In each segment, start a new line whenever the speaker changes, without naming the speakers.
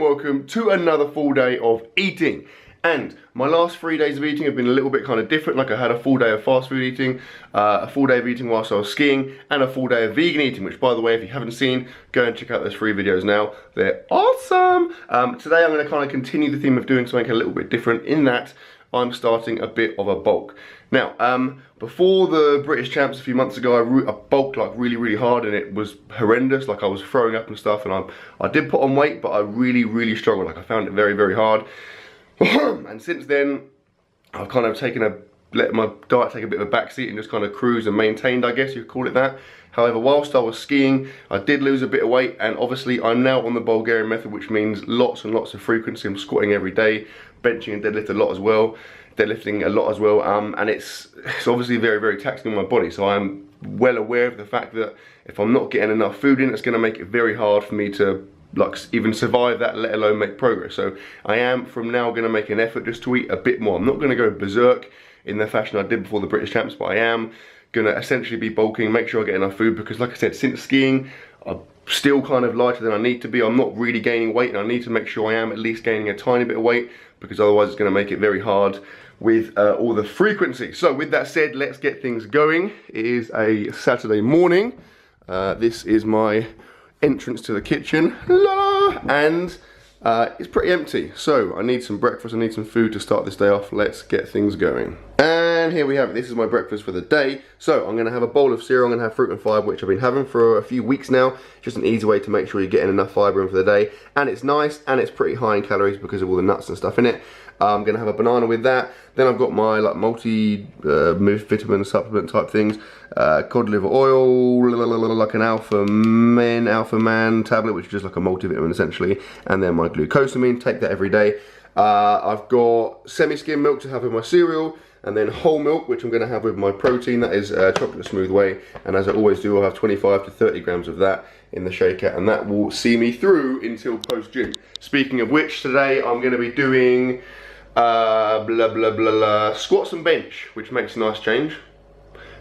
welcome to another full day of eating. And my last 3 days of eating have been a little bit kind of different. Like I had a full day of fast food eating, a full day of eating whilst I was skiing, and a full day of vegan eating, which by the way, if you haven't seen, go and check out those 3 videos now. They're awesome. Today I'm going to kind of continue the theme of doing something a little bit different in that I'm starting a bit of a bulk. Now, before the British Champs a few months ago, I bulked like really hard and it was horrendous. Like I was throwing up and stuff, and I did put on weight, but I really struggled. Like I found it very hard. And since then, I've kind of let my diet take a bit of a backseat and just kind of cruised and maintained, I guess you could call it that. However, whilst I was skiing, I did lose a bit of weight, and obviously I'm now on the Bulgarian method, which means lots and lots of frequency. I'm squatting every day, benching and deadlifting a lot as well, and it's obviously very taxing on my body. So I'm well aware of the fact that if I'm not getting enough food in, it's going to make it very hard for me to like even survive that, let alone make progress. So I am from now going to make an effort just to eat a bit more. I'm not going to go berserk in the fashion I did before the British Champs, but I am going to essentially be bulking, make sure I get enough food, because like I said, since skiing, I'm still kind of lighter than I need to be. I'm not really gaining weight, and I need to make sure I am at least gaining a tiny bit of weight, because otherwise it's going to make it very hard with all the frequency. So with that said, let's get things going. It is a Saturday morning. This is my entrance to the kitchen, and it's pretty empty. So I need some breakfast, I need some food to start this day off. Let's get things going. And here we have it. This is my breakfast for the day. So I'm gonna have a bowl of cereal, I'm gonna have fruit and fibre, which I've been having for a few weeks now. Just an easy way to make sure you're getting enough fibre in for the day. And it's nice, and it's pretty high in calories because of all the nuts and stuff in it. I'm gonna have a banana with that. Then I've got my like multi-vitamin supplement type things. Cod liver oil, like an Alpha Man tablet, which is just like a multivitamin essentially. And then my glucosamine, take that every day. I've got semi-skim milk to have with my cereal, and then whole milk, which I'm going to have with my protein. That is chocolate smooth whey, and as I always do, I'll have 25 to 30 grams of that in the shaker, and that will see me through until post-gym. Speaking of which, today I'm going to be doing squats and bench, which makes a nice change.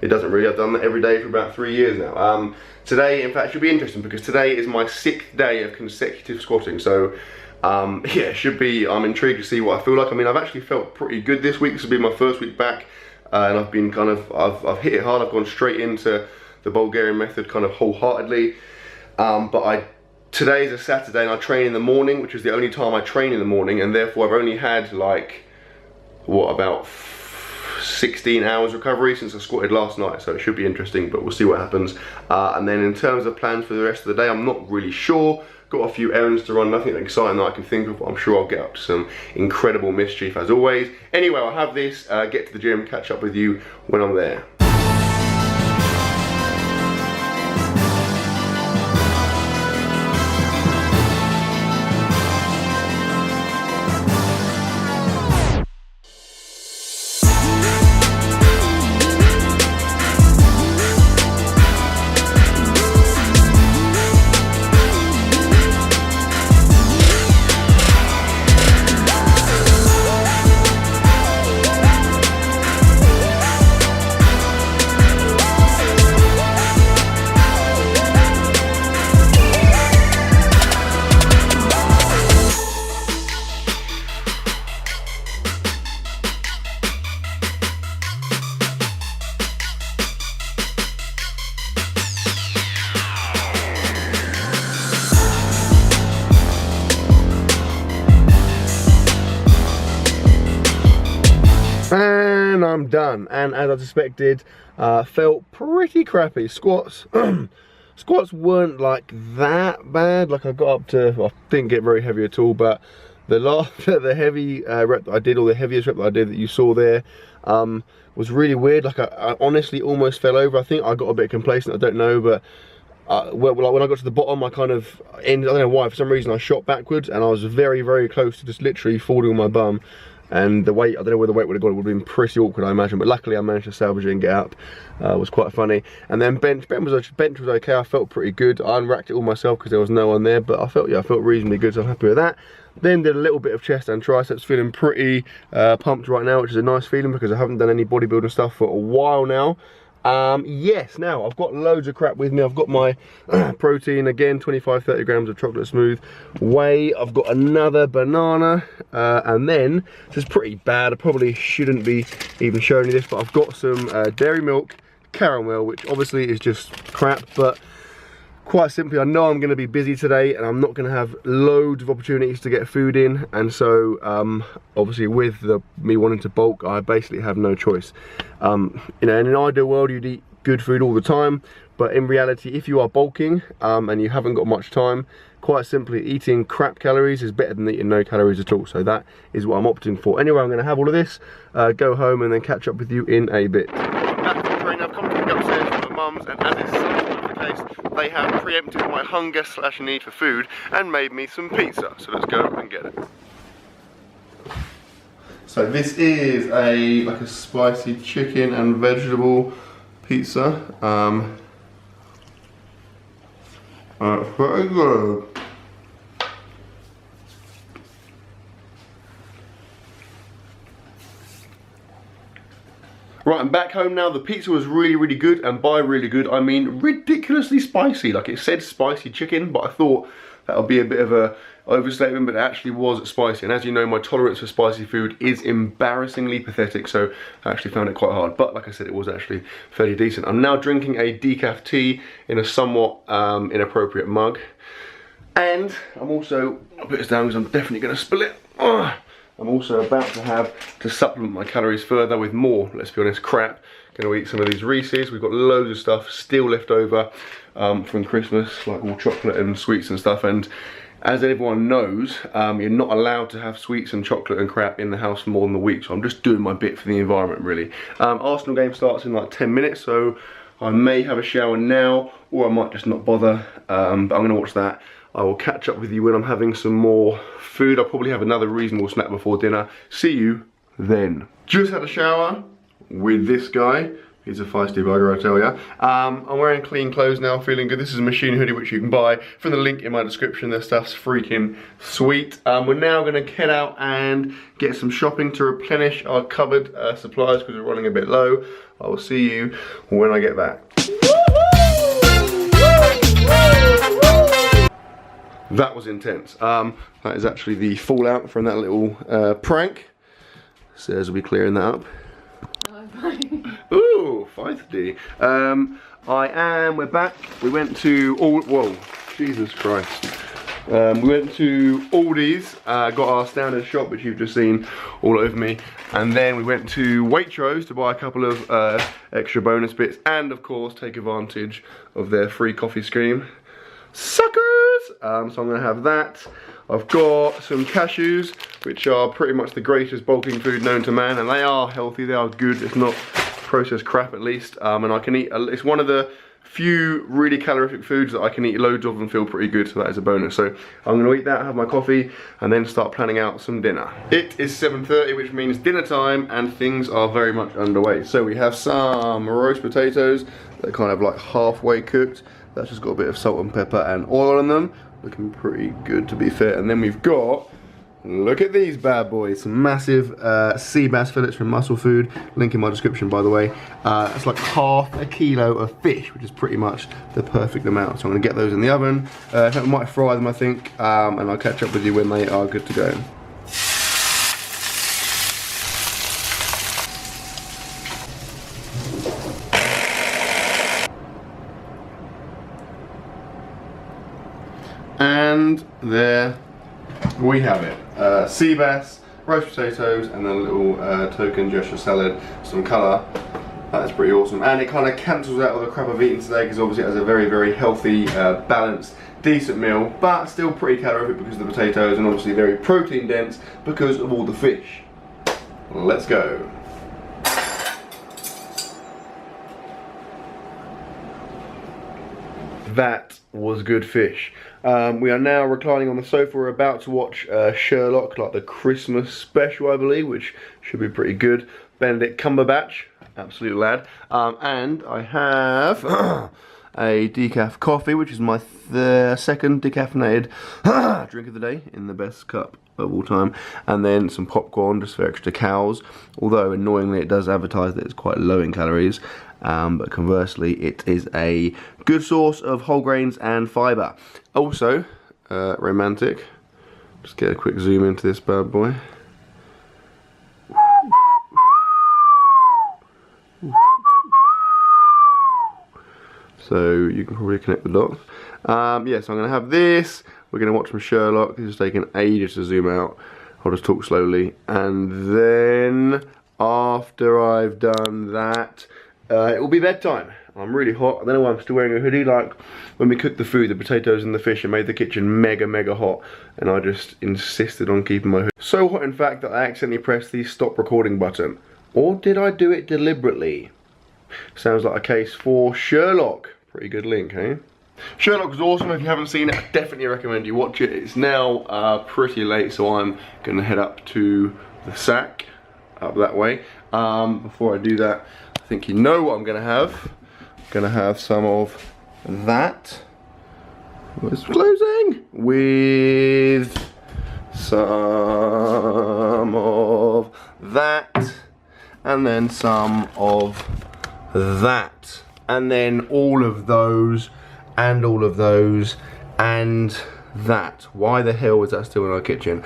It doesn't really, I've done that every day for about 3 years now. Today, in fact, should be interesting because today is my 6th day of consecutive squatting. So, yeah, it should be, I'm intrigued to see what I feel like. I mean, I've actually felt pretty good this week. This will be my first week back, and I've been kind of, I've hit it hard. I've gone straight into the Bulgarian method kind of wholeheartedly. Today is a Saturday and I train in the morning, which is the only time I train in the morning, and therefore I've only had like, what, about 16 hours recovery since I squatted last night, so it should be interesting, but we'll see what happens. And then in terms of plans for the rest of the day, I'm not really sure. Got a few errands to run, nothing exciting that I can think of, but I'm sure I'll get up to some incredible mischief as always. Anyway, I'll have this, get to the gym, catch up with you when I'm there. And I'm done, and as I suspected, felt pretty crappy. Squats squats weren't like that bad. Like I got up to, well, I didn't get very heavy at all, but the heavy rep that I did, or the heaviest rep that I did that you saw there, was really weird. Like I honestly almost fell over. I think I got a bit complacent, I don't know, but when I got to the bottom, I kind of ended, I don't know why, for some reason I shot backwards, and I was very close to just literally falling on my bum. And the weight, I don't know where the weight would have gone, it would have been pretty awkward, I imagine, but luckily I managed to salvage it and get up. It was quite funny. And then bench was okay. I felt pretty good. I unracked it all myself because there was no one there, but I felt reasonably good, so I'm happy with that. Then did a little bit of chest and triceps, feeling pretty pumped right now, which is a nice feeling because I haven't done any bodybuilding stuff for a while now. Yes, now I've got loads of crap with me. I've got my protein again, 25-30 grams of chocolate smooth whey. I've got another banana, and then this is pretty bad. I probably shouldn't be even showing you this, but I've got some dairy milk caramel, which obviously is just crap, but quite simply, I know I'm going to be busy today and I'm not going to have loads of opportunities to get food in, and so obviously with me wanting to bulk, I basically have no choice. You know, in an ideal world you'd eat good food all the time, but in reality, if you are bulking and you haven't got much time, quite simply eating crap calories is better than eating no calories at all. So that is what I'm opting for. Anyway, I'm going to have all of this, go home and then catch up with you in a bit. Back from the train, I've come to pick up upstairs from my mum's, and as is sometimes the case, they have preempted my hunger/need for food and made me some pizza. So let's go and get it. So this is like a spicy chicken and vegetable pizza. Very good. Right, I'm back home now. The pizza was really good, and by really good, I mean ridiculously spicy. Like, it said spicy chicken, but I thought that would be a bit of a overstatement, but it actually was spicy. And as you know, my tolerance for spicy food is embarrassingly pathetic, so I actually found it quite hard. But like I said, it was actually fairly decent. I'm now drinking a decaf tea in a somewhat inappropriate mug. And I'm also, I'll put this down because I'm definitely going to spill it. I'm also about to have to supplement my calories further with more, let's be honest, crap. Going to eat some of these Reese's. We've got loads of stuff still left over from Christmas, like all chocolate and sweets and stuff. And as everyone knows, you're not allowed to have sweets and chocolate and crap in the house for more than a week. So I'm just doing my bit for the environment, really. Arsenal game starts in like 10 minutes, so I may have a shower now, or I might just not bother. But I'm going to watch that. I will catch up with you when I'm having some more food. I'll probably have another reasonable snack before dinner. See you then. Just had a shower with this guy. He's a feisty bugger, I tell ya. I'm wearing clean clothes now, feeling good. This is a machine hoodie which you can buy from the link in my description. Their stuff's freaking sweet. We're now gonna head out and get some shopping to replenish our cupboard supplies because we're running a bit low. I will see you when I get back. That was intense. That is actually the fallout from that little prank. Sarah's will be clearing that up.
Oh, fine.
Ooh, feisty. We're back. We went to, whoa, Jesus Christ. We went to Aldi's, got our standard shop, which you've just seen all over me. And then we went to Waitrose to buy a couple of extra bonus bits. And of course, take advantage of their free coffee scheme. Suckers! So I'm going to have that. I've got some cashews, which are pretty much the greatest bulking food known to man, and they are healthy, they are good, it's not processed crap at least, and I can eat, it's one of the few really calorific foods that I can eat loads of and feel pretty good, so that is a bonus. So I'm going to eat that, have my coffee, and then start planning out some dinner. It is 7:30, which means dinner time, and things are very much underway. So we have some roast potatoes, they're kind of like halfway cooked. That's just got a bit of salt and pepper and oil on them. Looking pretty good, to be fair. And then we've got, look at these bad boys, some massive sea bass fillets from Muscle Food. Link in my description, by the way. That's like half a kilo of fish, which is pretty much the perfect amount. So I'm gonna get those in the oven. I might fry them, I think, and I'll catch up with you when they are good to go. And there we have it. Sea bass, roast potatoes, and then a little token gesture salad, some colour. That is pretty awesome. And it kind of cancels out all the crap I've eaten today, because obviously it has a very healthy, balanced, decent meal, but still pretty calorific because of the potatoes, and obviously very protein dense because of all the fish. Let's go. That was good fish. We are now reclining on the sofa. We're about to watch Sherlock, like the Christmas special, I believe, which should be pretty good. Benedict Cumberbatch, absolute lad. And I have a decaf coffee, which is my second decaffeinated drink of the day in the best cup of all time. And then some popcorn, just for extra calories. Although, annoyingly, it does advertise that it's quite low in calories. but conversely it is a good source of whole grains and fibre. Also, romantic. Just get a quick zoom into this bad boy. So you can probably connect the dots. Yeah, so I'm going to have this. We're going to watch some Sherlock. This is taking ages to zoom out. I'll just talk slowly. And then after I've done that, it will be bedtime. I'm really hot. I don't know why I'm still wearing a hoodie. Like when we cooked the food, the potatoes and the fish, it made the kitchen mega hot. And I just insisted on keeping my hoodie. So hot in fact that I accidentally pressed the stop recording button. Or did I do it deliberately? Sounds like a case for Sherlock. Pretty good link, eh? Sherlock was awesome. If you haven't seen it, I definitely recommend you watch it. It's now pretty late, so I'm going to head up to the sack, up that way. Before I do that, I think you know what I'm going to have. I'm going to have some of that. It's closing. With some of that. And then some of that. And then all of those. And all of those, and that. Why the hell is that still in our kitchen?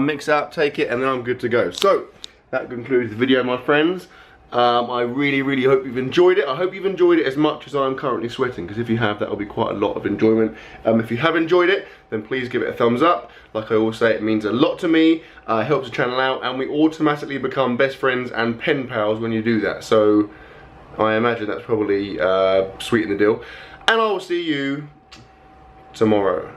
Mix it up, take it, and then I'm good to go. So, that concludes the video, my friends. I really hope you've enjoyed it. I hope you've enjoyed it as much as I'm currently sweating, because if you have, that will be quite a lot of enjoyment. If you have enjoyed it, then please give it a thumbs up. Like I always say, it means a lot to me. It helps the channel out, and we automatically become best friends and pen pals when you do that. So, I imagine that's probably sweeten the deal. And I will see you tomorrow.